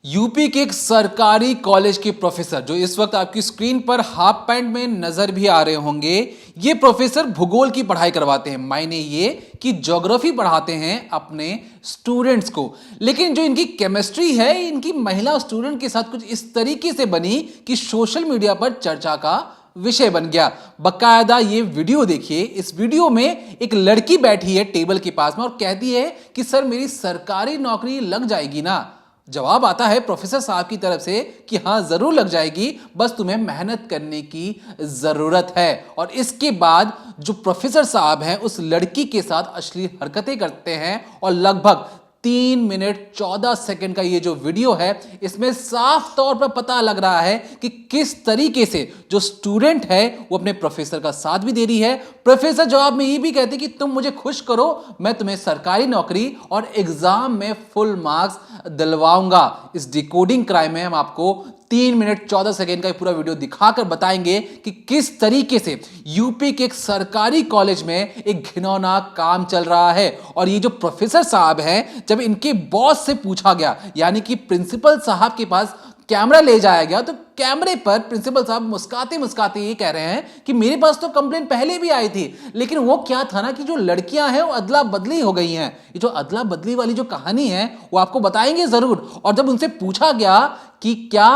UP के एक सरकारी कॉलेज के प्रोफेसर जो इस वक्त आपकी स्क्रीन पर हाफ पैंट में नजर भी आ रहे होंगे, ये प्रोफेसर भूगोल की पढ़ाई करवाते हैं। मायने ये कि ज्योग्राफी पढ़ाते हैं अपने स्टूडेंट्स को। लेकिन जो इनकी केमिस्ट्री है, इनकी महिला स्टूडेंट के साथ कुछ इस तरीके से बनी कि सोशल मीडिया पर चर्चा का विषय बन गया। बकायदा ये वीडियो देखिए। इस वीडियो में एक लड़की बैठी है टेबल के पास में और कहती है कि सर मेरी सरकारी नौकरी लग जाएगी ना। जवाब आता है प्रोफेसर साहब की तरफ से कि हाँ जरूर लग जाएगी, बस तुम्हें मेहनत करने की जरूरत है। और इसके बाद जो प्रोफेसर साहब हैं उस लड़की के साथ अश्लील हरकतें करते हैं और लगभग 3 मिनट 14 सेकंड का ये जो वीडियो है, इसमें साफ तौर पर पता लग रहा है कि किस तरीके से जो स्टूडेंट है वो अपने प्रोफेसर का साथ भी दे रही है। प्रोफेसर जवाब में ये भी कहते कि तुम मुझे खुश करो, मैं तुम्हें सरकारी नौकरी और एग्जाम में फुल मार्क्स दिलवाऊंगा। इस डिकोडिंग क्राइम में हम आपको 3 मिनट 14 सेकेंड का पूरा वीडियो दिखाकर बताएंगे कि किस तरीके से यूपी के एक सरकारी कॉलेज में एक घिनौना काम चल रहा है। और ये जो प्रोफेसर साहब हैं, जब इनके बॉस से पूछा गया, यानी कि प्रिंसिपल साहब के पास कैमरा ले जाया गया, तो कैमरे पर प्रिंसिपल साहब मुस्कुराते मुस्कुराते ये कह रहे हैं कि मेरे पास तो कंप्लेन पहले भी आई थी, लेकिन वो क्या था ना कि जो लड़कियां हैं वो अदला बदली हो गई हैं। ये जो अदला बदली वाली जो कहानी है वो आपको बताएंगे जरूर। और जब उनसे पूछा गया कि क्या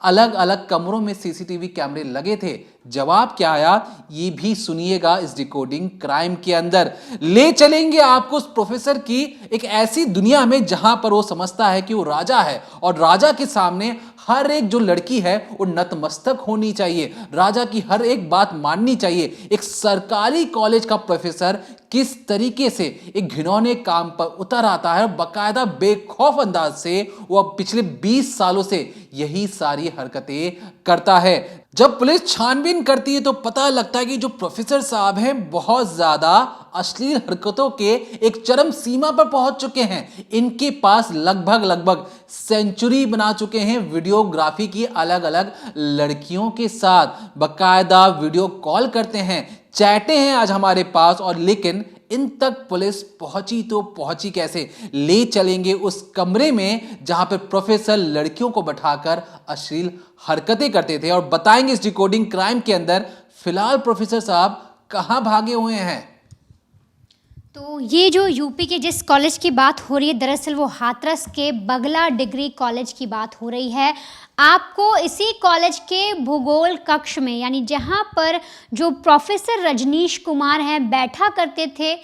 अलग अलग कमरों में सीसीटीवी कैमरे लगे थे, जवाब क्या आया ये भी सुनिएगा इस डिकोडिंग क्राइम के अंदर। ले चलेंगे आपको उस प्रोफेसर की एक ऐसी दुनिया में जहां पर वो समझता है कि वो राजा है और राजा के सामने हर एक जो लड़की है वो नतमस्तक होनी चाहिए, राजा की हर एक बात माननी चाहिए। एक सरकारी कॉलेज का प्रोफेसर किस तरीके से एक घिनौने काम पर उतर आता है और बाकायदा बेखौफ अंदाज से वो अब पिछले 20 सालों से यही सारी हरकतें करता है। जब पुलिस छानबीन करती है तो पता लगता है कि जो प्रोफेसर साहब हैं बहुत ज्यादा अश्लील हरकतों के एक चरम सीमा पर पहुंच चुके हैं। इनके पास लगभग सेंचुरी बना चुके हैं वीडियोग्राफी की अलग अलग लड़कियों के साथ। बकायदा वीडियो कॉल करते हैं, चैटे हैं आज हमारे पास। और लेकिन इन तक पुलिस पहुंची तो पहुंची कैसे? ले चलेंगे उस कमरे में जहां पर प्रोफेसर लड़कियों को बैठाकर अश्लील हरकतें करते थे और बताएंगे इस डिकोडिंग क्राइम के अंदर फिलहाल प्रोफेसर साहब कहां भागे हुए हैं। तो ये जो यूपी के जिस कॉलेज की बात हो रही है, दरअसल वो हाथरस के बगला डिग्री कॉलेज की बात हो रही है। आपको इसी कॉलेज के भूगोल कक्ष में, यानी जहाँ पर जो प्रोफेसर रजनीश कुमार हैं बैठा करते थे,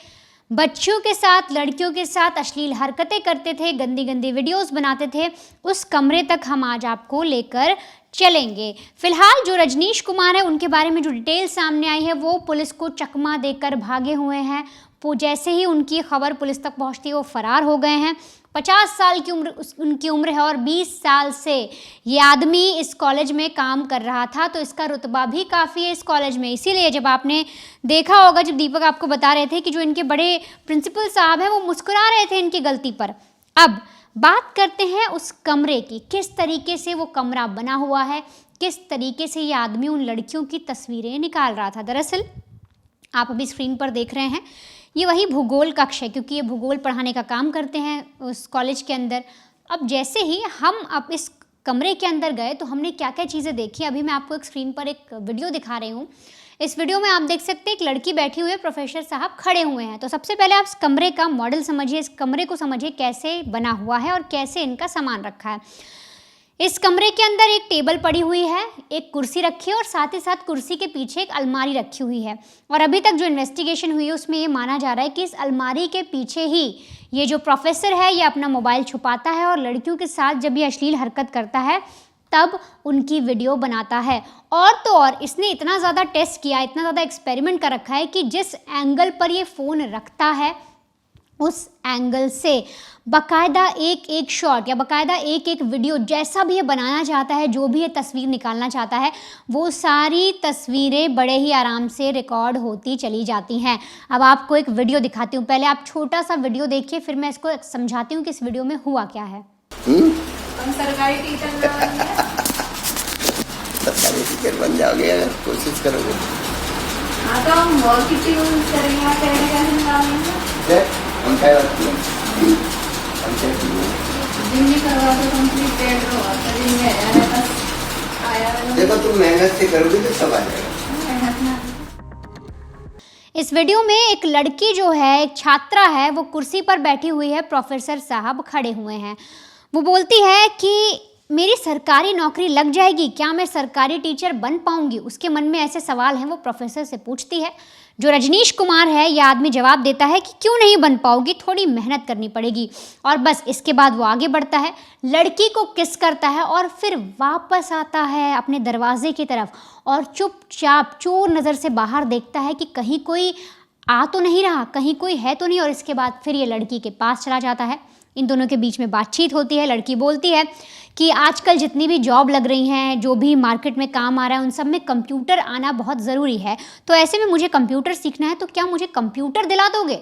बच्चियों के साथ लड़कियों के साथ अश्लील हरकतें करते थे, गंदी गंदी वीडियोस बनाते थे, उस कमरे तक हम आज आपको लेकर चलेंगे। फिलहाल जो रजनीश कुमार है उनके बारे में जो डिटेल सामने आई है वो पुलिस को चकमा देकर भागे हुए हैं। वो जैसे ही उनकी खबर पुलिस तक पहुंचती है वो फरार हो गए हैं। 50 साल की उनकी उम्र है और 20 साल से ये आदमी इस कॉलेज में काम कर रहा था, तो इसका रुतबा भी काफ़ी है इस कॉलेज में। इसीलिए जब आपने देखा होगा, जब दीपक आपको बता रहे थे कि जो इनके बड़े प्रिंसिपल साहब हैं वो मुस्कुरा रहे थे इनकी गलती पर। अब बात करते हैं उस कमरे की, किस तरीके से वो कमरा बना हुआ है, किस तरीके से ये आदमी उन लड़कियों की तस्वीरें निकाल रहा था। दरअसल आप अभी स्क्रीन पर देख रहे हैं ये वही भूगोल कक्ष है, क्योंकि ये भूगोल पढ़ाने का काम करते हैं उस कॉलेज के अंदर। अब जैसे ही हम अब इस कमरे के अंदर गए तो हमने क्या क्या चीज़ें देखी, अभी मैं आपको एक स्क्रीन पर एक वीडियो दिखा रही हूँ। इस वीडियो में आप देख सकते हैं एक लड़की बैठी हुई है, प्रोफेसर साहब खड़े हुए हैं। तो सबसे पहले आप इस कमरे का मॉडल समझिए, इस कमरे को समझिए कैसे बना हुआ है और कैसे इनका सामान रखा है। इस कमरे के अंदर एक टेबल पड़ी हुई है, एक कुर्सी रखी है और साथ ही साथ कुर्सी के पीछे एक अलमारी रखी हुई है। और अभी तक जो इन्वेस्टिगेशन हुई है उसमें ये माना जा रहा है कि इस अलमारी के पीछे ही ये जो प्रोफेसर है ये अपना मोबाइल छुपाता है और लड़कियों के साथ जब ये अश्लील हरकत करता है तब उनकी वीडियो बनाता है। और तो और इसने इतना ज़्यादा टेस्ट किया, इतना ज़्यादा एक्सपेरिमेंट कर रखा है कि जिस एंगल पर ये फ़ोन रखता है उस एंगल से बाकायदा एक एक शॉट या बाकायदा एक एक वीडियो जैसा भी ये बनाना चाहता है, जो भी ये तस्वीर निकालना चाहता है, वो सारी तस्वीरें बड़े ही आराम से रिकॉर्ड होती चली जाती हैं। अब आपको एक वीडियो दिखाती हूँ, पहले आप छोटा सा वीडियो देखिए, फिर मैं इसको समझाती हूँ कि इस वीडियो में हुआ क्या है। सरकारी टीचर सरकारी टीचर बन जाओगे अगर कोशिश करोगे। हाँ तो हम बहुत किसी करेंगे। दिन में करवा दो कंप्लीट डेढ़ दिन में आया है बस आया है देखो तुम मेहनत से करोगे तो सब आ जाएगा। मेहनत ना इस वीडियो में एक लड़की जो है, एक छात्रा है, वो कुर्सी पर बैठी हुई है, प्रोफेसर साहब खड़े हुए हैं। वो बोलती है कि मेरी सरकारी नौकरी लग जाएगी क्या, मैं सरकारी टीचर बन पाऊंगी। उसके मन में ऐसे सवाल हैं, वो प्रोफेसर से पूछती है। जो रजनीश कुमार है, यह आदमी जवाब देता है कि क्यों नहीं बन पाओगी, थोड़ी मेहनत करनी पड़ेगी। और बस इसके बाद वो आगे बढ़ता है, लड़की को किस करता है और फिर वापस आता है अपने दरवाजे की तरफ और चुपचाप चोर नज़र से बाहर देखता है कि कहीं कोई आ तो नहीं रहा, कहीं कोई है तो नहीं। और इसके बाद फिर ये लड़की के पास चला जाता है। इन दोनों के बीच में बातचीत होती है। लड़की बोलती है कि आजकल जितनी भी जॉब लग रही हैं, जो भी मार्केट में काम आ रहा है, उन सब में कंप्यूटर आना बहुत ज़रूरी है। तो ऐसे में मुझे कंप्यूटर सीखना है, तो क्या मुझे कंप्यूटर दिला दोगे?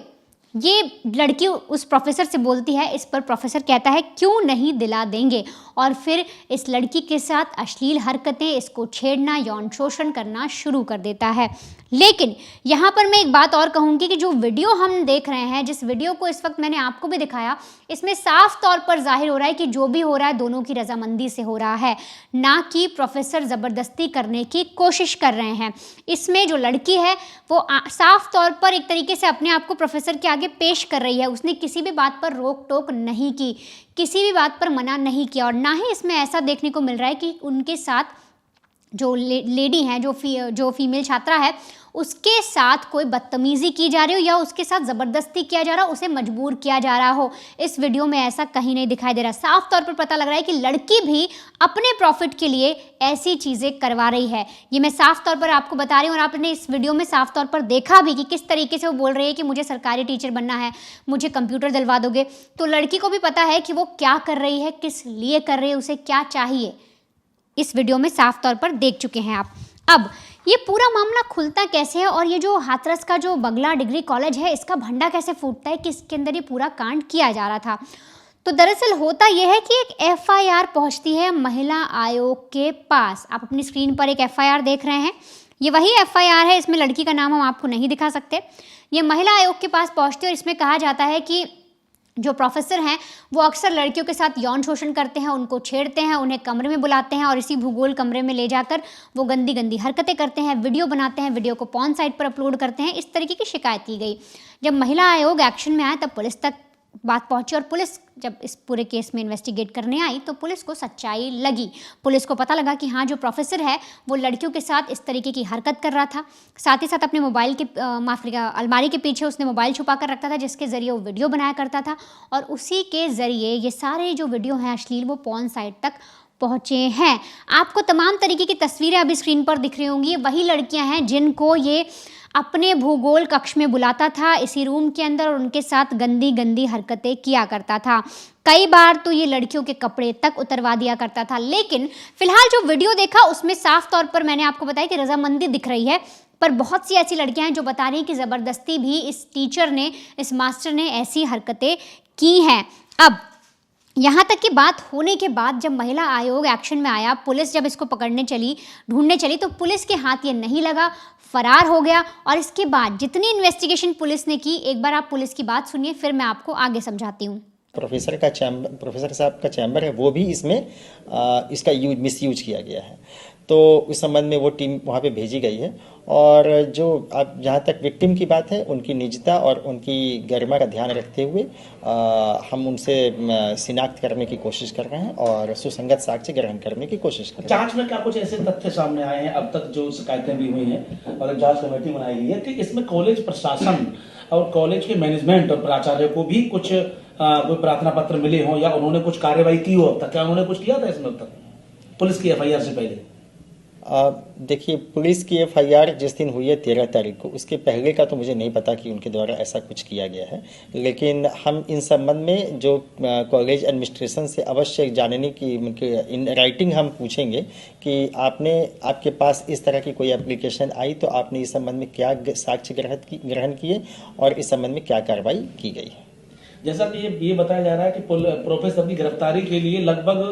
ये लड़की उस प्रोफेसर से बोलती है। इस पर प्रोफेसर कहता है क्यों नहीं दिला देंगे। और फिर इस लड़की के साथ अश्लील हरकतें, इसको छेड़ना, यौन शोषण करना शुरू कर देता है। लेकिन यहाँ पर मैं एक बात और कहूँगी कि जो वीडियो हम देख रहे हैं, जिस वीडियो को इस वक्त मैंने आपको भी दिखाया, इसमें साफ तौर पर जाहिर हो रहा है कि जो भी हो रहा है दोनों की रजामंदी से हो रहा है, ना कि प्रोफेसर ज़बरदस्ती करने की कोशिश कर रहे हैं। इसमें जो लड़की है वो साफ तौर पर एक तरीके से अपने आप को प्रोफेसर के आगे पेश कर रही है। उसने किसी भी बात पर रोक टोक नहीं की, किसी भी बात पर मना नहीं किया। और ना ही इसमें ऐसा देखने को मिल रहा है कि उनके साथ जो लेडी हैं, जो फीमेल छात्रा है, उसके साथ कोई बदतमीज़ी की जा रही हो या उसके साथ ज़बरदस्ती किया जा रहा हो, उसे मजबूर किया जा रहा हो। इस वीडियो में ऐसा कहीं नहीं दिखाई दे रहा। साफ तौर पर पता लग रहा है कि लड़की भी अपने प्रॉफिट के लिए ऐसी चीज़ें करवा रही है। ये मैं साफ तौर पर आपको बता रही हूँ। और आपने इस वीडियो में साफ तौर पर देखा भी कि किस तरीके से वो बोल रही है कि मुझे सरकारी टीचर बनना है, मुझे कंप्यूटर दिलवा दोगे। तो लड़की को भी पता है कि वो क्या कर रही है, किस लिए कर रही है, उसे क्या चाहिए। इस वीडियो में साफ तौर पर देख चुके हैं आप। अब ये पूरा मामला खुलता कैसे है और ये जो हाथरस का जो बगला डिग्री कॉलेज है, इसका भंडा कैसे फूटता है कि इसके अंदर ये पूरा कांड किया जा रहा था। तो दरअसल होता यह है कि एक एफआईआर पहुंचती है महिला आयोग के पास। आप अपनी स्क्रीन पर एक एफआईआर देख रहे हैं। ये वही एफआईआर है, इसमें लड़की का नाम हम आपको नहीं दिखा सकते। ये महिला आयोग के पास पहुंचती है और इसमें कहा जाता है कि जो प्रोफेसर हैं वो अक्सर लड़कियों के साथ यौन शोषण करते हैं, उनको छेड़ते हैं, उन्हें कमरे में बुलाते हैं और इसी भूगोल कमरे में ले जाकर वो गंदी गंदी हरकतें करते हैं, वीडियो बनाते हैं, वीडियो को पॉर्न साइट पर अपलोड करते हैं। इस तरीके की शिकायत की गई। जब महिला आयोग एक्शन में आया तब पुलिस तक बात पहुंची और पुलिस जब इस पूरे केस में इन्वेस्टिगेट करने आई तो पुलिस को सच्चाई लगी। पुलिस को पता लगा कि हाँ, जो प्रोफेसर है वो लड़कियों के साथ इस तरीके की हरकत कर रहा था। साथ ही साथ अपने मोबाइल के अलमारी के पीछे उसने मोबाइल छुपा कर रखता था, जिसके ज़रिए वो वीडियो बनाया करता था। और उसी के ज़रिए ये सारे जो वीडियो हैं अश्लील, वो पॉर्न साइट तक पहुँचे हैं। आपको तमाम तरीके की तस्वीरें अभी स्क्रीन पर दिख रही होंगी। वही लड़कियाँ हैं जिनको ये अपने भूगोल कक्ष में बुलाता था, इसी रूम के अंदर, और उनके साथ गंदी गंदी हरकतें किया करता था। कई बार तो ये लड़कियों के कपड़े तक उतरवा दिया करता था। लेकिन फिलहाल जो वीडियो देखा उसमें साफ तौर पर मैंने आपको बताया कि रजामंदी दिख रही है, पर बहुत सी ऐसी लड़कियां हैं जो बता रही हैं कि ज़बरदस्ती भी इस टीचर ने, इस मास्टर ने ऐसी हरकतें की हैं। अब यहाँ तक की बात होने के बाद जब महिला आयोग एक्शन में आया, पुलिस जब इसको पकड़ने चली, ढूंढने चली, तो पुलिस के हाथ ये नहीं लगा, फरार हो गया। और इसके बाद जितनी इन्वेस्टिगेशन पुलिस ने की, एक बार आप पुलिस की बात सुनिए, फिर मैं आपको आगे समझाती हूँ। प्रोफेसर साहब का चैम्बर है, वो भी इसमें इसका मिसयूज किया गया है। तो उस संबंध में वो टीम वहाँ पे भेजी गई है। और जो अब जहाँ तक विक्टिम की बात है, उनकी निजता और उनकी गरिमा का ध्यान रखते हुए हम उनसे शिनाख्त करने की कोशिश कर रहे हैं और सुसंगत साक्ष्य ग्रहण करने की कोशिश कर रहे हैं। जांच में क्या कुछ ऐसे तथ्य सामने आए हैं अब तक जो शिकायतें भी हुई हैं और जांच कमेटी बनाई गई है कि इसमें कॉलेज प्रशासन और कॉलेज के मैनेजमेंट और प्राचार्य को भी कुछ कोई प्रार्थना पत्र मिले हों या उन्होंने कुछ कार्रवाई की हो अब तक? क्या उन्होंने कुछ किया था इसमें अब तक पुलिस की एफआईआर से पहले? देखिए, पुलिस की एफआईआर जिस दिन हुई है 13 तारीख को, उसके पहले का तो मुझे नहीं पता कि उनके द्वारा ऐसा कुछ किया गया है। लेकिन हम इन संबंध में जो कॉलेज एडमिनिस्ट्रेशन से अवश्य जानने की इन राइटिंग हम पूछेंगे कि आपके पास इस तरह की कोई एप्लीकेशन आई तो आपने इस संबंध में क्या साक्ष्य ग्रहण किए और इस संबंध में क्या कार्रवाई की गई है। जैसा कि ये बताया जा रहा है कि प्रोफेसर की गिरफ्तारी के लिए लगभग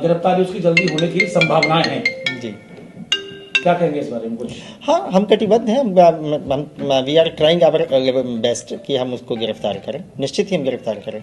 गिरफ्तारी उसकी जल्दी होने की संभावनाएं हैं। जी, क्या कहेंगे इस बारे में कुछ? हाँ, हम कटिबद्ध हैं। We are trying our best कि हम उसको गिरफ्तार करें। निश्चित ही हम गिरफ्तार करें।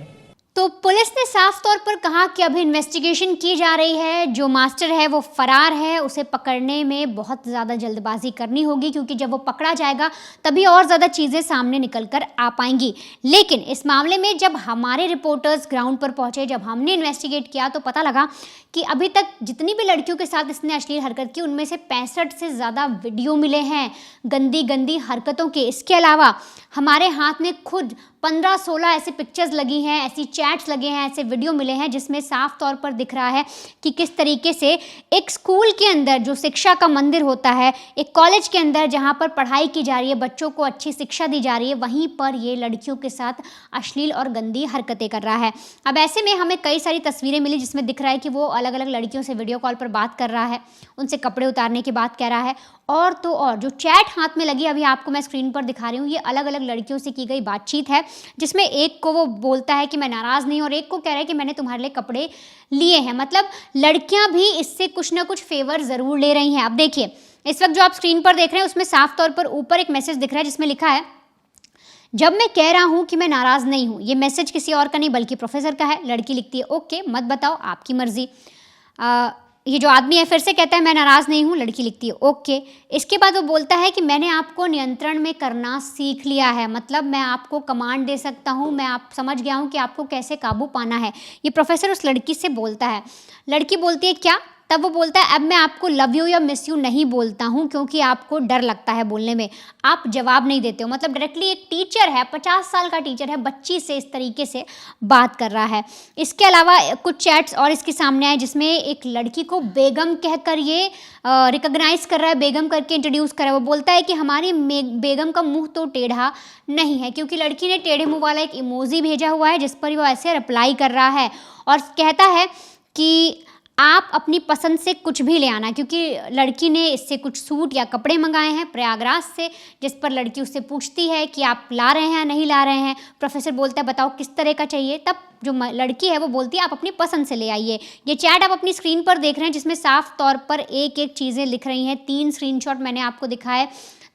तो पुलिस ने साफ तौर पर कहा कि अभी इन्वेस्टिगेशन की जा रही है, जो मास्टर है वो फरार है, उसे पकड़ने में बहुत ज़्यादा जल्दबाजी करनी होगी क्योंकि जब वो पकड़ा जाएगा तभी और ज़्यादा चीज़ें सामने निकल कर आ पाएंगी। लेकिन इस मामले में जब हमारे रिपोर्टर्स ग्राउंड पर पहुंचे, जब हमने इन्वेस्टिगेट किया तो पता लगा कि अभी तक जितनी भी लड़कियों के साथ इसने अश्लील हरकत की उनमें से 65 से ज़्यादा वीडियो मिले हैं गंदी गंदी हरकतों के। इसके अलावा हमारे हाथ में खुद 15-16 ऐसे पिक्चर्स लगी हैं, ऐसी चैट्स लगे हैं, ऐसे वीडियो मिले हैं जिसमें साफ तौर पर दिख रहा है कि किस तरीके से एक स्कूल के अंदर जो शिक्षा का मंदिर होता है, एक कॉलेज के अंदर जहां पर पढ़ाई की जा रही है, बच्चों को अच्छी शिक्षा दी जा रही है, वहीं पर ये लड़कियों के साथ अश्लील और गंदी हरकतें कर रहा है। अब ऐसे में हमें कई सारी तस्वीरें मिली जिसमें दिख रहा है कि वो अलग अलग लड़कियों से वीडियो कॉल पर बात कर रहा है, उनसे कपड़े उतारने की बात कह रहा है। और तो और जो चैट हाथ में लगी, अभी आपको मैं स्क्रीन पर दिखा रही हूँ, ये अलग अलग लड़कियों से की गई बातचीत है जिसमें एक को वो बोलता है कि मैं नाराज़ नहीं, और एक को कह रहा है कि मैंने तुम्हारे लिए कपड़े लिए हैं। मतलब लड़कियां भी इससे कुछ ना कुछ फेवर ज़रूर ले रही हैं। अब देखिए, इस वक्त जो आप स्क्रीन पर देख रहे हैं उसमें साफ तौर पर ऊपर एक मैसेज दिख रहा है जिसमें लिखा है, जब मैं कह रहा हूँ कि मैं नाराज़ नहीं हूँ। ये मैसेज किसी और का नहीं बल्कि प्रोफेसर का है। लड़की लिखती है, ओके मत बताओ, आपकी मर्जी। ये जो आदमी है फिर से कहता है मैं नाराज़ नहीं हूँ। लड़की लिखती है, ओके। इसके बाद वो बोलता है कि मैंने आपको नियंत्रण में करना सीख लिया है, मतलब मैं आपको कमांड दे सकता हूँ, मैं आप समझ गया हूँ कि आपको कैसे काबू पाना है। ये प्रोफेसर उस लड़की से बोलता है। लड़की बोलती है क्या? तब वो बोलता है, अब मैं आपको लव यू या मिस यू नहीं बोलता हूँ क्योंकि आपको डर लगता है बोलने में, आप जवाब नहीं देते हो। मतलब डायरेक्टली एक टीचर है, 50 साल का टीचर है, बच्ची से इस तरीके से बात कर रहा है। इसके अलावा कुछ चैट्स और इसके सामने आए जिसमें एक लड़की को बेगम कहकर ये रिकॉग्नाइज कर रहा है, बेगम करके इंट्रोड्यूस कर रहा है। वो बोलता है कि हमारी बेगम का मुंह तो टेढ़ा नहीं है, क्योंकि लड़की ने टेढ़े मुंह वाला एक इमोजी भेजा हुआ है जिस पर वो ऐसे रिप्लाई कर रहा है और कहता है कि आप अपनी पसंद से कुछ भी ले आना, क्योंकि लड़की ने इससे कुछ सूट या कपड़े मंगाए हैं प्रयागराज से, जिस पर लड़की उससे पूछती है कि आप ला रहे हैं नहीं ला रहे हैं। प्रोफेसर बोलता है बताओ किस तरह का चाहिए। तब जो लड़की है वो बोलती है आप अपनी पसंद से ले आइए। ये चैट आप अपनी स्क्रीन पर देख रहे हैं जिसमें साफ तौर पर एक एक चीज़ें लिख रही हैं। 3 स्क्रीनशॉट मैंने आपको दिखाए,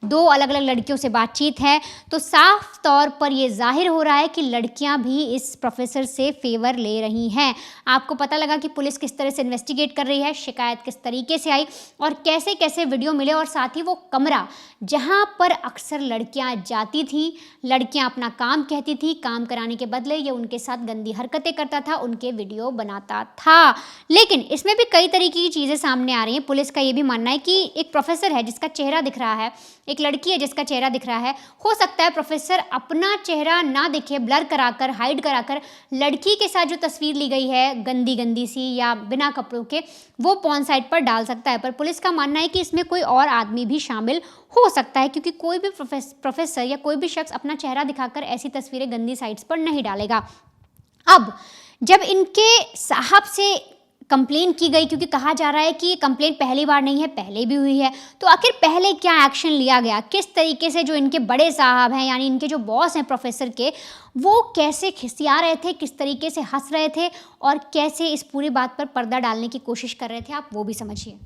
2 अलग अलग लड़कियों से बातचीत है। तो साफ तौर पर यह जाहिर हो रहा है कि लड़कियां भी इस प्रोफेसर से फेवर ले रही हैं। आपको पता लगा कि पुलिस किस तरह से इन्वेस्टिगेट कर रही है, शिकायत किस तरीके से आई और कैसे कैसे वीडियो मिले, और साथ ही वो कमरा जहां पर अक्सर लड़कियां जाती थी, लड़कियां अपना काम कहती थी, काम कराने के बदले ये उनके साथ गंदी हरकतें करता था, उनके वीडियो बनाता था। लेकिन इसमें भी कई तरीके की चीज़ें सामने आ रही हैं। पुलिस का ये भी मानना है कि एक प्रोफेसर है जिसका चेहरा दिख रहा है, एक लड़की है जिसका चेहरा दिख रहा है। हो सकता है प्रोफेसर अपना चेहरा ना दिखे, ब्लर कराकर, हाइड कराकर लड़की के साथ जो तस्वीर ली गई है गंदी गंदी सी या बिना कपड़ों के, वो पॉर्न साइट पर डाल सकता है। पर पुलिस का मानना है कि इसमें कोई और आदमी भी शामिल हो सकता है, क्योंकि कोई भी प्रोफेसर या कोई भी शख्स अपना चेहरा दिखाकर ऐसी तस्वीरें गंदी साइट्स पर नहीं डालेगा। अब जब इनके साहब से कंप्लेन की गई, क्योंकि कहा जा रहा है कि ये कंप्लेन पहली बार नहीं है, पहले भी हुई है, तो आखिर पहले क्या एक्शन लिया गया, किस तरीके से जो इनके बड़े साहब हैं यानी इनके जो बॉस हैं प्रोफेसर के, वो कैसे खिसिया रहे थे, किस तरीके से हंस रहे थे और कैसे इस पूरी बात पर पर्दा डालने की कोशिश कर रहे थे, आप वो भी समझिए।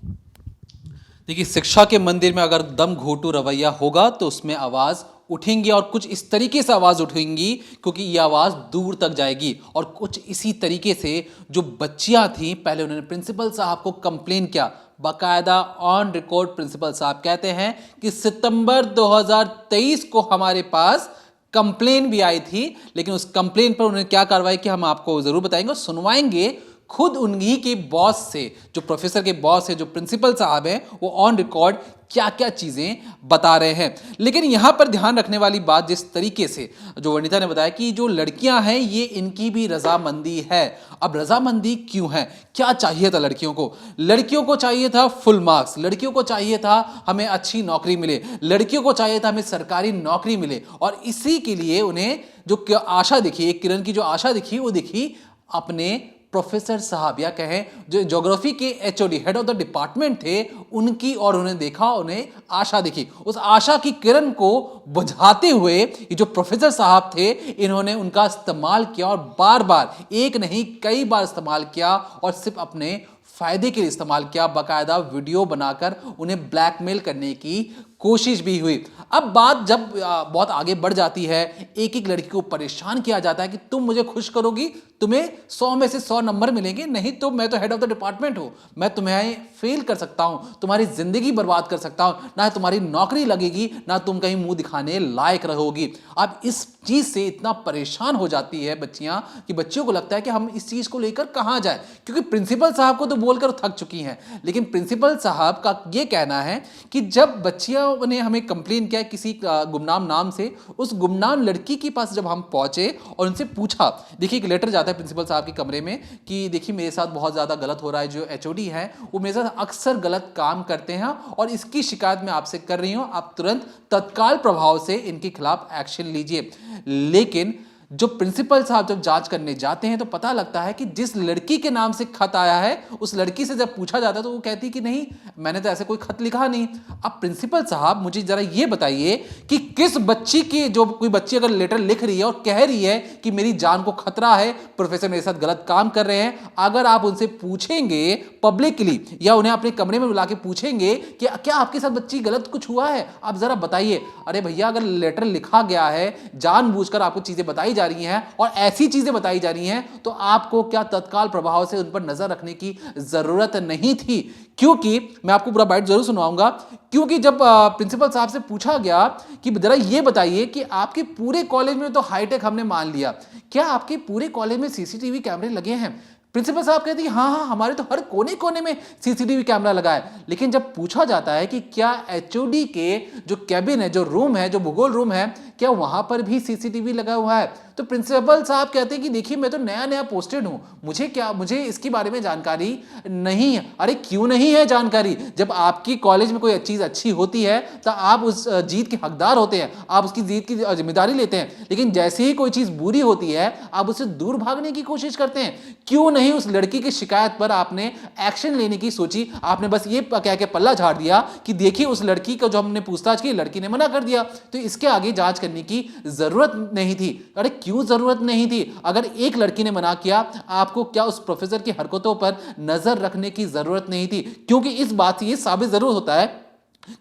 देखिए, शिक्षा के मंदिर में अगर दम घोटू रवैया होगा तो उसमें आवाज़ उठेंगी और कुछ इस तरीके से आवाज़ उठेंगी क्योंकि ये आवाज़ दूर तक जाएगी। और कुछ इसी तरीके से जो बच्चियां थीं, पहले उन्होंने प्रिंसिपल साहब को कंप्लेन किया, बाकायदा ऑन रिकॉर्ड प्रिंसिपल साहब कहते हैं कि सितंबर 2023 को हमारे पास कंप्लेन भी आई थी, लेकिन उस कंप्लेन पर उन्होंने क्या कार्रवाई की हम आपको ज़रूर बताएंगे, सुनवाएंगे खुद उन्हीं के बॉस से, जो प्रोफेसर के बॉस है, जो प्रिंसिपल साहब हैं, वो ऑन रिकॉर्ड क्या क्या चीज़ें बता रहे हैं। लेकिन यहाँ पर ध्यान रखने वाली बात, जिस तरीके से जो वनिता ने बताया कि जो लड़कियां हैं ये इनकी भी रजामंदी है। अब रजामंदी क्यों है, क्या चाहिए था लड़कियों को? लड़कियों को चाहिए था फुल मार्क्स, लड़कियों को चाहिए था हमें अच्छी नौकरी मिले, लड़कियों को चाहिए था हमें सरकारी नौकरी मिले, और इसी के लिए उन्हें जो आशा दिखी, एक किरण की जो आशा दिखी, वो दिखी अपने प्रोफेसर साहब या कहें जो ज्योग्राफी के HOD head of the department थे उनकी, और उन्हें देखा, उन्हें आशा दिखी। उस आशा की किरण को बुझाते हुए ये जो प्रोफेसर साहब थे, इन्होंने उनका इस्तेमाल किया और बार बार, एक नहीं कई बार इस्तेमाल किया, और सिर्फ अपने फायदे के लिए इस्तेमाल किया। बाकायदा वीडियो बनाकर उन्हें ब्लैकमेल करने की कोशिश भी हुई। अब बात जब बहुत आगे बढ़ जाती है, एक एक लड़की को परेशान किया जाता है कि तुम मुझे खुश करोगी, तुम्हें 100 में से 100 नंबर मिलेंगे, नहीं तो मैं तो हेड ऑफ द डिपार्टमेंट हूं, मैं तुम्हें फेल कर सकता हूं, तुम्हारी जिंदगी बर्बाद कर सकता हूं, ना तुम्हारी नौकरी लगेगी, ना तुम कहीं मुंह दिखाने लायक रहोगी। अब इस चीज से इतना परेशान हो जाती है बच्चियां कि बच्चियों को लगता है कि हम इस चीज को लेकर कहां जाए, क्योंकि प्रिंसिपल साहब को तो बोलकर थक चुकी हैं। लेकिन प्रिंसिपल साहब का यह कहना है कि जब बच्चियों ने हमें कंप्लेन किया किसी गुमनाम नाम से, उस गुमनाम लड़की के पास जब हम पहुंचे और उनसे पूछा, देखिए एक लेटर जाता है प्रिंसिपल साहब के कमरे में कि देखिए मेरे साथ बहुत ज्यादा गलत हो रहा है, जो एचओडी है वो मेरे साथ अक्सर गलत काम करते हैं और इसकी शिकायत मैं आपसे कर रही हूं, आप तुरंत तत्काल प्रभाव से इनके खिलाफ एक्शन लीजिए। लेकिन जो प्रिंसिपल साहब जब जांच करने जाते हैं तो पता लगता है कि जिस लड़की के नाम से खत आया है, उस लड़की से जब पूछा जाता है तो वो कहती कि नहीं, मैंने तो ऐसे कोई खत लिखा नहीं। अब प्रिंसिपल साहब मुझे जरा ये बताइए कि किस बच्ची की, जो कोई बच्ची अगर लेटर लिख रही है और कह रही है कि मेरी जान को खतरा है, प्रोफेसर मेरे साथ गलत काम कर रहे हैं, अगर आप उनसे पूछेंगे पब्लिकली या उन्हें अपने कमरे में बुला के पूछेंगे कि क्या आपके साथ बच्ची गलत कुछ हुआ है, आप जरा बताइए। अरे भैया, अगर लेटर लिखा गया है, जानबूझकर आपको चीजें बताई जा रही हैं और ऐसी चीजें बताई जा रही हैं, तो आपको क्या तत्काल प्रभाव से उन पर नजर रखने की जरूरत नहीं थी? क्योंकि मैं आपको पूरा बाइट जरूर सुनाऊंगा, क्योंकि जब प्रिंसिपल साहब से पूछा गया कि जरा ये बताइए कि आपके पूरे कॉलेज में तो हाईटेक हमने मान लिया, क्या आपके पूरे कॉलेज में सीसीटीवी कैमरे लगे हैं? प्रिंसिपल साहब कहते हैं हाँ, हमारे तो हर कोने कोने में सीसीटीवी कैमरा लगा है। लेकिन जब पूछा जाता है कि क्या एचओडी के जो कैबिन है, जो रूम है, जो भूगोल रूम है, क्या वहां पर भी सीसीटीवी लगा हुआ है, तो प्रिंसिपल साहब कहते हैं कि देखिए मैं तो नया नया पोस्टेड हूं, मुझे इसके बारे में जानकारी नहीं है। अरे क्यों नहीं है जानकारी? जब आपकी कॉलेज में कोई चीज अच्छी होती है तो आप उस जीत के हकदार होते हैं, आप उसकी जीत की जिम्मेदारी लेते हैं। लेकिन जैसे ही कोई चीज बुरी होती है, आप उससे दूर भागने की कोशिश करते हैं। क्यों नहीं उस लड़की की शिकायत पर आपने एक्शन लेने की सोची? आपने बस ये कह के पल्ला झाड़ दिया कि देखिए उस लड़की को जो हमने पूछताछ की, लड़की ने मना कर दिया, तो इसके आगे जांच करने की जरूरत नहीं थी। अरे क्यों जरूरत नहीं थी? अगर एक लड़की ने मना किया, आपको क्या उस प्रोफेसर की हरकतों पर नजर रखने की जरूरत नहीं थी? क्योंकि इस बात से यह साबित जरूर होता है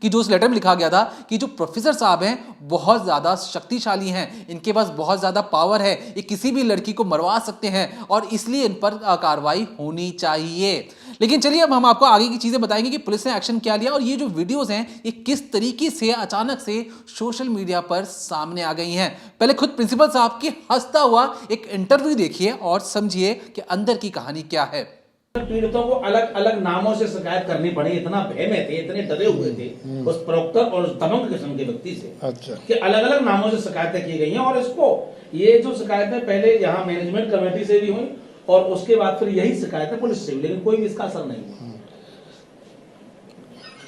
कि जो उस लेटर में लिखा गया था कि जो प्रोफेसर साहब हैं बहुत ज्यादा शक्तिशाली हैं, इनके पास बहुत ज्यादा पावर है, ये किसी भी लड़की को मरवा सकते हैं और इसलिए इन पर कार्रवाई होनी चाहिए। लेकिन चलिए अब हम आपको आगे की चीजें बताएंगे कि पुलिस ने एक्शन क्या लिया और ये जो वीडियोस हैं ये किस तरीके से अचानक से सोशल मीडिया पर सामने आ गई हैं। पहले खुद प्रिंसिपल साहब की हंसता हुआ एक इंटरव्यू देखिए और समझिए कि अंदर की कहानी क्या है। पीड़ितों को अलग अलग नामों से शिकायत करनी पड़ी, इतना भय में थे, इतने डरे हुए थे उस प्रवक्ता और उस दबंग किस्म के व्यक्ति से। अच्छा। कि अलग अलग नामों से शिकायतें की गई हैं और इसको ये जो शिकायतें पहले यहाँ मैनेजमेंट कमेटी से भी हुई और उसके बाद फिर यही शिकायतें पुलिस से भी, लेकिन कोई भी इसका असर नहीं हुआ।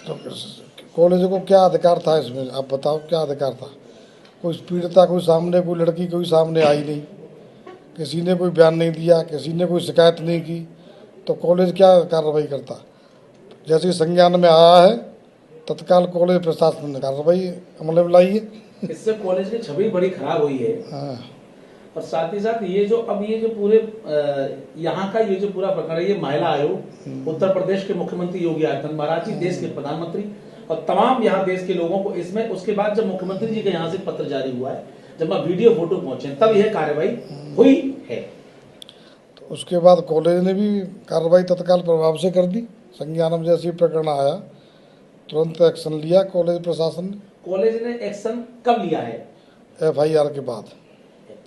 तो कॉलेज को क्या अधिकार था इसमें, आप बताओ क्या अधिकार था? कोई पीड़िता कोई सामने, कोई लड़की कोई सामने आई नहीं, किसी ने कोई बयान नहीं दिया, किसी ने कोई शिकायत नहीं की, तो कॉलेज क्या कार्रवाई करता? जैसे ही संज्ञान में आया है तत्काल कॉलेज प्रशासन ने कार्रवाई अमल में लाई है। इससे कॉलेज की छवि बड़ी खराब हुई है। हाँ। और साथ ही साथ ये जो पूरे यहाँ का ये जो पूरा प्रकरण है, ये महिला आयोग, उत्तर प्रदेश के मुख्यमंत्री योगी आदित्यनाथ महाराज जी, देश के प्रधानमंत्री और तमाम यहाँ देश के लोगों को इसमें, उसके बाद जब मुख्यमंत्री जी का यहाँ से पत्र जारी हुआ है, जब वीडियो फोटो पहुंचे, तब यह कार्रवाई हुई है। उसके बाद कॉलेज ने भी कार्रवाई तत्काल प्रभाव से कर दी। संज्ञान में जैसे प्रकरण आया तुरंत एक्शन लिया कॉलेज प्रशासन ने। कॉलेज ने एक्शन कब लिया है? एफआईआर के बाद।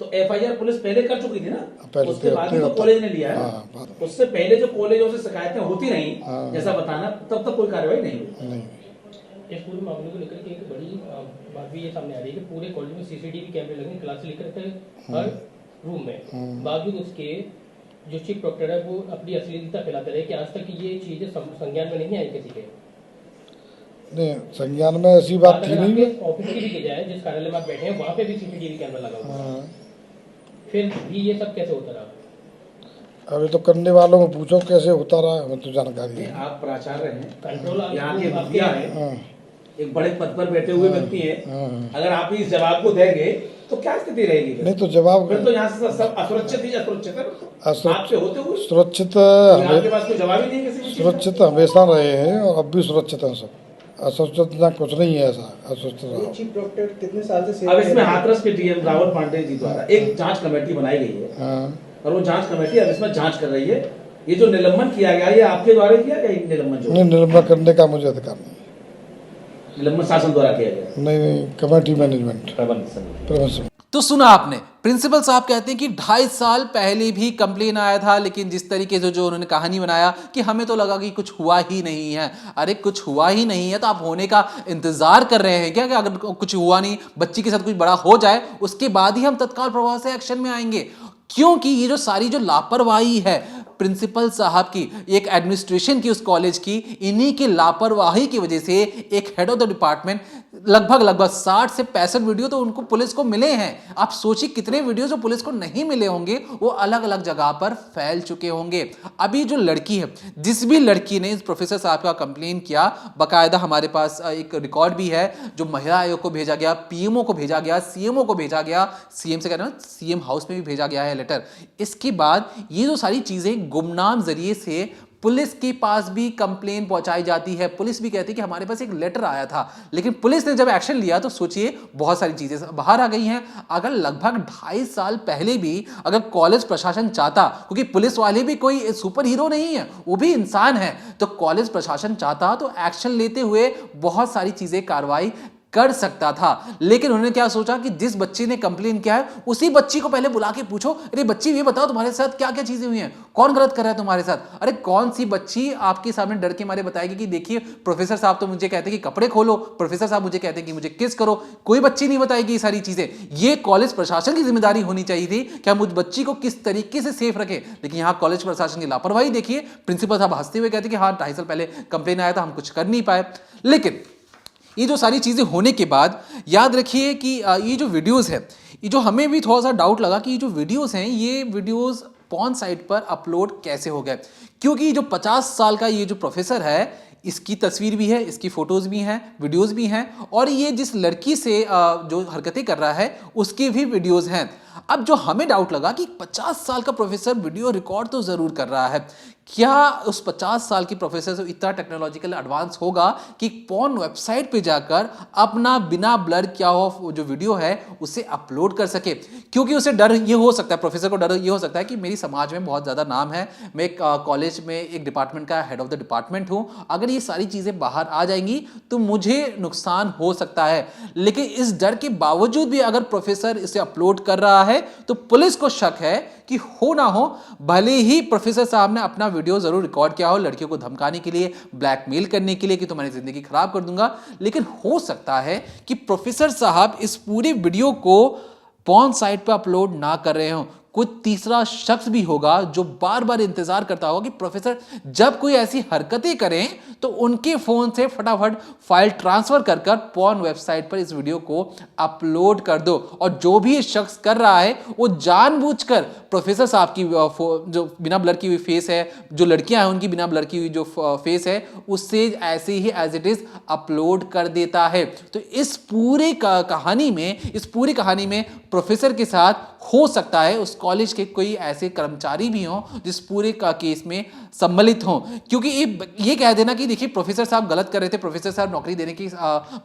तो एफआईआर पुलिस पहले कर चुकी थी ना, पहले उसके बाद ही तो कॉलेज ने लिया है। हाँ, उससे पहले जो कॉलेजों से शिकायतें होती रही, जैसा बताना, तब तक कोई कार्रवाई नहीं हुई। इस पूरे मामले को लेकर के एक बड़ी बात भी ये सामने आ रही है कि पूरे कॉलेज में सीसीटीवी कैमरे लगे, क्लास से लेकर हर रूम में, बावजूद उसके जो चीफ प्रोक्टर है वो अपनी अश्लीलता फैलाते रहे कि आज तक ये चीजें संज्ञान में नहीं आई किसी के। नहीं, संज्ञान में ऐसी बात थी नहीं। ऑफिस की भी जाए, जिस कार्यालय में आप बैठे हैं वहाँ पे भी सीसीटीवी कैमरा लगा हुआ है, फिर भी ये सब कैसे होता रहा? अभी तो करने वालों को पूछो कैसे होता रहा, हमें तो जानकारी है। आप प्राचार्य हैं, कंट्रोल यहाँ के मुखिया हैं, एक बड़े पद पर बैठे हुए व्यक्ति हैं, अगर आप इस जवाब को देंगे तो क्या स्थिति रहेगी? नहीं तो जवाब फिर तो यहाँ से सब असुरक्षित ही असुरक्षित है आपसे होते हुए। सुरक्षित आपके पास कोई जवाब ही नहीं किसी भी चीज़ का। सुरक्षित हमेशा रहे हैं और अब भी सुरक्षित हैं सब। असुरक्षित कुछ नहीं है ऐसा असुरक्षित। चीफ डॉक्टर कितने साल से अब इसमें हाथरस के डीएम रावल पांडे जी द्वारा एक जांच कमेटी बनाई गई है हाँ, और वो जांच कमेटी अब इसमें जांच कर रही है। ये जो निलंबन किया गया ये आपके द्वारा किया गया ये निलंबन जो नहीं निलंबन करने का मुझे अधिकार नहीं। निलंबन शासन द्वारा किया गया नहीं कमेटी मैनेजमेंट प्रबंध समिति। प्रबंध। तो सुना आपने, प्रिंसिपल साहब कहते हैं कि 2.5 साल पहले भी कंप्लेन आया था, लेकिन जिस तरीके से जो उन्होंने कहानी बनाया कि हमें तो लगा कि कुछ हुआ ही नहीं है। अरे कुछ हुआ ही नहीं है तो आप होने का इंतजार कर रहे हैं क्या? कि अगर कुछ हुआ नहीं, बच्ची के साथ कुछ बड़ा हो जाए उसके बाद ही हम तत्काल प्रभाव से एक्शन में आएंगे? क्योंकि ये जो सारी जो लापरवाही है प्रिंसिपल साहब की, एक एडमिनिस्ट्रेशन की उस कॉलेज की, इन्हीं की लापरवाही की वजह से एक हेड ऑफ द डिपार्टमेंट लगभग 60 से 65 वीडियो तो उनको पुलिस को मिले हैं। आप सोचिए कितने वीडियो जो पुलिस को नहीं मिले होंगे वो अलग अलग जगह पर फैल चुके होंगे। अभी जो लड़की है, जिस भी लड़की ने इस प्रोफेसर साहब का कंप्लेन किया, बाकायदा हमारे पास एक रिकॉर्ड भी है जो महिला आयोग को भेजा गया, पीएमओ को भेजा गया, सीएमओ को भेजा गया, सीएम से कह रहे हैं सीएम हाउस में भी भेजा गया है लेटर। इसके बाद ये जो सारी चीजें गुमनाम जरिए से पुलिस के पास भी कंप्लेन पहुंचाई जाती है। पुलिस भी कहती है कि हमारे पास एक लेटर आया था, लेकिन पुलिस ने जब एक्शन लिया तो सोचिए बहुत सारी चीजें बाहर आ गई हैं। अगर लगभग 2.5 साल पहले भी अगर कॉलेज प्रशासन चाहता, क्योंकि पुलिस वाले भी कोई सुपर हीरो नहीं है, वो भी इंसान है, तो कॉलेज प्रशासन चाहता तो एक्शन लेते हुए बहुत सारी चीजें कार्रवाई कर सकता था। लेकिन उन्होंने क्या सोचा कि जिस बच्ची ने कंप्लेन किया है उसी बच्ची को पहले बुला के पूछो, अरे बच्ची ये बताओ तुम्हारे साथ क्या क्या चीजें हुई हैं, कौन गलत कर रहा है तुम्हारे साथ? अरे कौन सी बच्ची आपके सामने डर के मारे बताएगी कि देखिए प्रोफेसर साहब तो मुझे कहते हैं कि कपड़े खोलो, प्रोफेसर साहब मुझे कहते हैं कि मुझे किस करो? कोई बच्ची नहीं बताएगी ये सारी चीजें। ये कॉलेज प्रशासन की जिम्मेदारी होनी चाहिए थी कि हम उस बच्ची को किस तरीके से सेफ रखें। लेकिन यहाँ कॉलेज प्रशासन की लापरवाही देखिए। प्रिंसिपल साहब हंसते हुए कहते कि हाँ 2.5 साल पहले कंप्लेन आया था, हम कुछ कर नहीं पाए। लेकिन ये जो सारी चीज़ें होने के बाद याद रखिए कि ये जो वीडियोस है, ये जो हमें भी थोड़ा सा डाउट लगा कि ये जो वीडियोस हैं ये वीडियोस पॉर्न साइट पर अपलोड कैसे हो गए? क्योंकि जो 50 साल का ये जो प्रोफेसर है इसकी तस्वीर भी है, इसकी फोटोज भी हैं, वीडियोस भी हैं, और ये जिस लड़की से जो हरकतें कर रहा है उसकी भी वीडियोस हैं। अब जो हमें डाउट लगा कि 50 साल का प्रोफेसर वीडियो रिकॉर्ड तो ज़रूर कर रहा है, क्या उस 50 साल की प्रोफेसर से इतना टेक्नोलॉजिकल एडवांस होगा कि पॉर्न वेबसाइट पे जाकर अपना बिना ब्लर किया हुआ जो वीडियो है उसे अपलोड कर सके? क्योंकि उसे डर ये हो सकता है, प्रोफेसर को डर ये हो सकता है कि मेरी समाज में बहुत ज़्यादा नाम है, मैं एक कॉलेज में एक डिपार्टमेंट का हेड ऑफ द डिपार्टमेंट हूँ, अगर ये सारी चीज़ें बाहर आ जाएंगी तो मुझे नुकसान हो सकता है। लेकिन इस डर के बावजूद भी अगर प्रोफेसर इसे अपलोड कर रहा है तो पुलिस को शक है कि हो ना हो, भले ही प्रोफेसर साहब ने अपना वीडियो जरूर रिकॉर्ड किया हो लड़कियों को धमकाने के लिए, ब्लैकमेल करने के लिए कि तुम्हारी जिंदगी खराब कर दूंगा, लेकिन हो सकता है कि प्रोफेसर साहब इस पूरे वीडियो को पॉर्न साइट पर अपलोड ना कर रहे हों। कोई तीसरा शख्स भी होगा जो बार बार इंतजार करता होगा कि प्रोफेसर जब कोई ऐसी हरकतें करें तो उनके फोन से फटाफट फाइल ट्रांसफर कर कर पॉर्न वेबसाइट पर इस वीडियो को अपलोड कर दो। और जो भी शख्स कर रहा है वो जानबूझकर प्रोफेसर साहब की जो बिना ब्लर की हुई फेस है, जो लड़कियां हैं उनकी बिना ब्लर की हुई जो फेस है, उससे ऐसे ही एज इट इज अपलोड कर देता है। तो इस पूरे कहानी में प्रोफेसर के साथ हो सकता है उस कॉलेज के कोई ऐसे कर्मचारी भी हों जिस पूरे का केस में सम्मिलित हों। क्योंकि ये कह देना कि देखिए प्रोफेसर साहब गलत कर रहे थे, प्रोफेसर साहब नौकरी देने के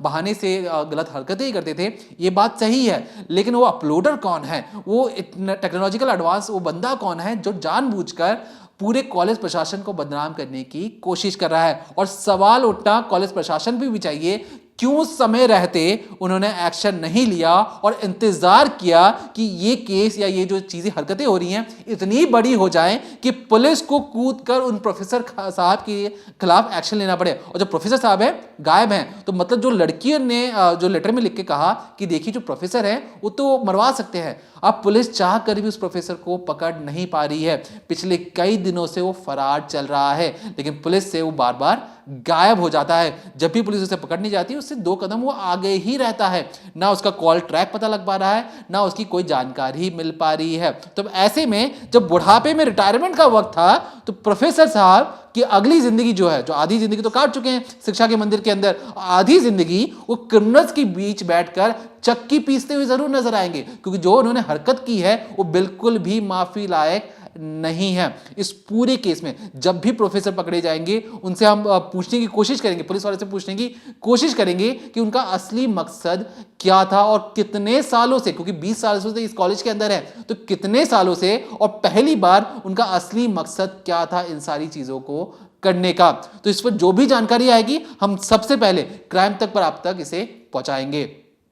बहाने से गलत हरकतें ही करते थे, ये बात सही है, लेकिन वो अपलोडर कौन है, वो टेक्नोलॉजिकल एडवांस वो बंदा कौन है जो जानबूझकर पूरे कॉलेज प्रशासन को बदनाम करने की कोशिश कर रहा है? और सवाल उठना कॉलेज प्रशासन भी चाहिए, क्यों समय रहते उन्होंने एक्शन नहीं लिया और इंतजार किया कि ये केस या ये जो चीजें हरकतें हो रही हैं इतनी बड़ी हो जाएं कि पुलिस को कूदकर उन प्रोफेसर साहब के खिलाफ एक्शन लेना पड़े। और जो प्रोफेसर साहब है गायब हैं, तो मतलब जो लड़कियों ने जो लेटर में लिख के कहा कि देखिए जो प्रोफेसर है वो तो मरवा सकते हैं, अब पुलिस चाह कर भी उस प्रोफेसर को पकड़ नहीं पा रही है। पिछले कई दिनों से वो फरार चल रहा है, लेकिन पुलिस से वो बार बार गायब हो जाता है। जब भी पुलिस उसे पकड़ने जाती है उससे 2 कदम वो आगे ही रहता है, ना उसका कॉल ट्रैक पता लग पा रहा है, ना उसकी कोई जानकारी मिल पा रही है। तो ऐसे में जब बुढ़ापे में रिटायरमेंट का वक्त था तो प्रोफेसर साहब कि अगली जिंदगी जो है, जो आधी जिंदगी तो काट चुके हैं शिक्षा के मंदिर के अंदर, आधी जिंदगी वो क्रिमिनल्स के बीच बैठकर चक्की पीसते हुए जरूर नजर आएंगे, क्योंकि जो उन्होंने हरकत की है वो बिल्कुल भी माफी लायक नहीं है। इस पूरे केस में जब भी प्रोफेसर पकड़े जाएंगे उनसे हम पूछने की कोशिश करेंगे, पुलिस वाले से पूछने की कोशिश करेंगे कि उनका असली मकसद क्या था और कितने सालों से, क्योंकि 20 साल से इस कॉलेज के अंदर है, तो कितने सालों से और पहली बार उनका असली मकसद क्या था इन सारी चीजों को करने का। तो इस पर जो भी जानकारी आएगी हम सबसे पहले क्राइम तक पर आप तक इसे पहुंचाएंगे।